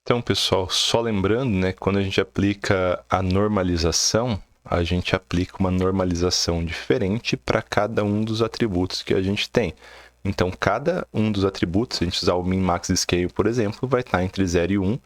Então, pessoal, só lembrando, né, quando a gente aplica a normalização, a gente aplica uma normalização diferente para cada um dos atributos que a gente tem. Então, cada um dos atributos, se a gente usar o min, max e scale, por exemplo, vai estar entre 0 e 1,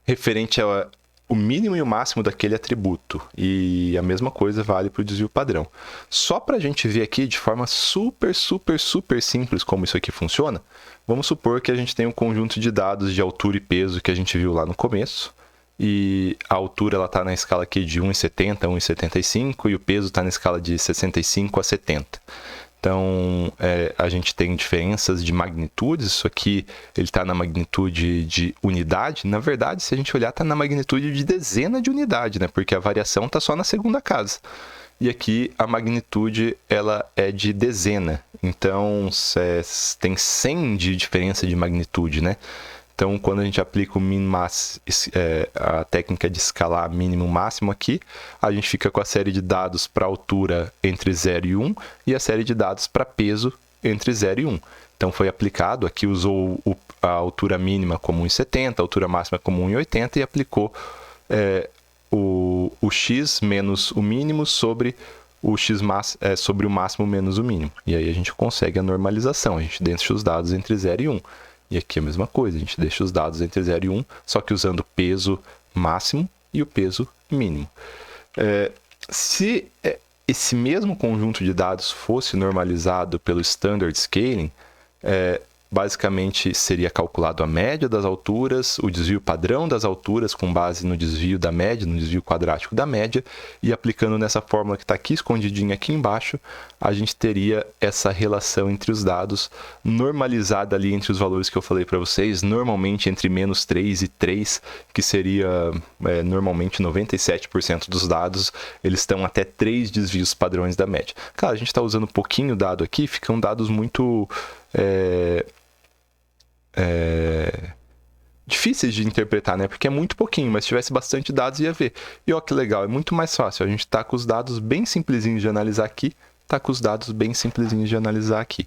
referente ao o mínimo e o máximo daquele atributo. E a mesma coisa vale para o desvio padrão. Só para a gente ver aqui de forma super simples como isso aqui funciona, vamos supor que a gente tem um conjunto de dados de altura e peso que a gente viu lá no começo. E a altura está na escala aqui de 1,70 a 1,75 e o peso está na escala de 65 a 70. Então, a gente tem diferenças de magnitudes. Isso aqui ele está na magnitude de unidade. Na verdade, se a gente olhar, está na magnitude de dezena de unidade, né? Porque a variação está só na segunda casa. E aqui a magnitude ela é de dezena. Então, tem 100 de diferença de magnitude, né? Então, quando a gente aplica o min-max, a técnica de escalar mínimo-máximo aqui, a gente fica com a série de dados para altura entre 0 e 1 e a série de dados para peso entre 0 e 1. Então, foi aplicado, aqui usou a altura mínima como 1,70, a altura máxima como 1,80 e aplicou o x menos o mínimo sobre o x sobre o máximo menos o mínimo. E aí a gente consegue a normalização, a gente deixa os dados entre 0 e 1. E aqui é a mesma coisa, a gente deixa os dados entre 0 e 1, só que usando o peso máximo e o peso mínimo. Se esse mesmo conjunto de dados fosse normalizado pelo Standard Scaling, basicamente seria calculado a média das alturas, o desvio padrão das alturas com base no desvio da média, no desvio quadrático da média, e aplicando nessa fórmula que está aqui escondidinha aqui embaixo, a gente teria essa relação entre os dados normalizada ali entre os valores que eu falei para vocês, normalmente entre menos 3 e 3, que seria normalmente 97% dos dados, eles estão até 3 desvios padrões da média. Claro, a gente está usando pouquinho dado aqui, ficam dados muito difíceis de interpretar, né? Porque é muito pouquinho, mas se tivesse bastante dados ia ver. E olha que legal, é muito mais fácil. A gente tá com os dados bem simplesinhos de analisar aqui, tá com os dados bem simplesinhos de analisar aqui.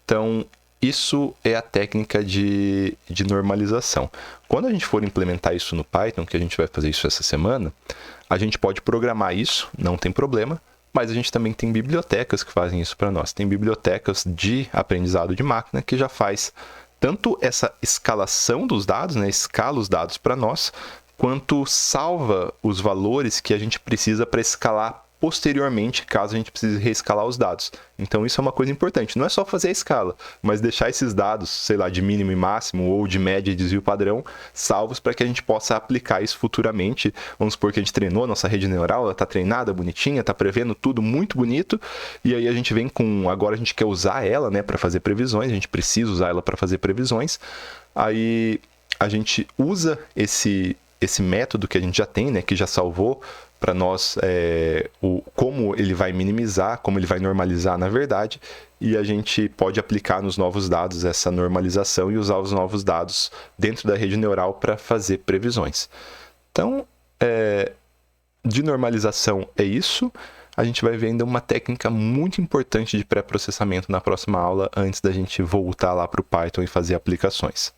Então, isso é a técnica de normalização. Quando a gente for implementar isso no Python, que a gente vai fazer isso essa semana, a gente pode programar isso, não tem problema, mas a gente também tem bibliotecas que fazem isso para nós. Tem bibliotecas de aprendizado de máquina que já faz tanto essa escalação dos dados, né, escala os dados para nós, quanto salva os valores que a gente precisa para escalar posteriormente, caso a gente precise reescalar os dados. Então isso é uma coisa importante, não é só fazer a escala, mas deixar esses dados, sei lá, de mínimo e máximo, ou de média e desvio padrão, salvos para que a gente possa aplicar isso futuramente. Vamos supor que a gente treinou a nossa rede neural, ela está treinada, bonitinha, está prevendo tudo muito bonito, e aí a gente vem com, agora a gente quer usar ela, né, para fazer previsões, a gente precisa usar ela para fazer previsões, aí a gente usa esse método que a gente já tem, né, que já salvou para nós como ele vai minimizar, como ele vai normalizar na verdade, e a gente pode aplicar nos novos dados essa normalização e usar os novos dados dentro da rede neural para fazer previsões. Então, de normalização é isso. A gente vai ver ainda uma técnica muito importante de pré-processamento na próxima aula, antes da gente voltar lá para o Python e fazer aplicações.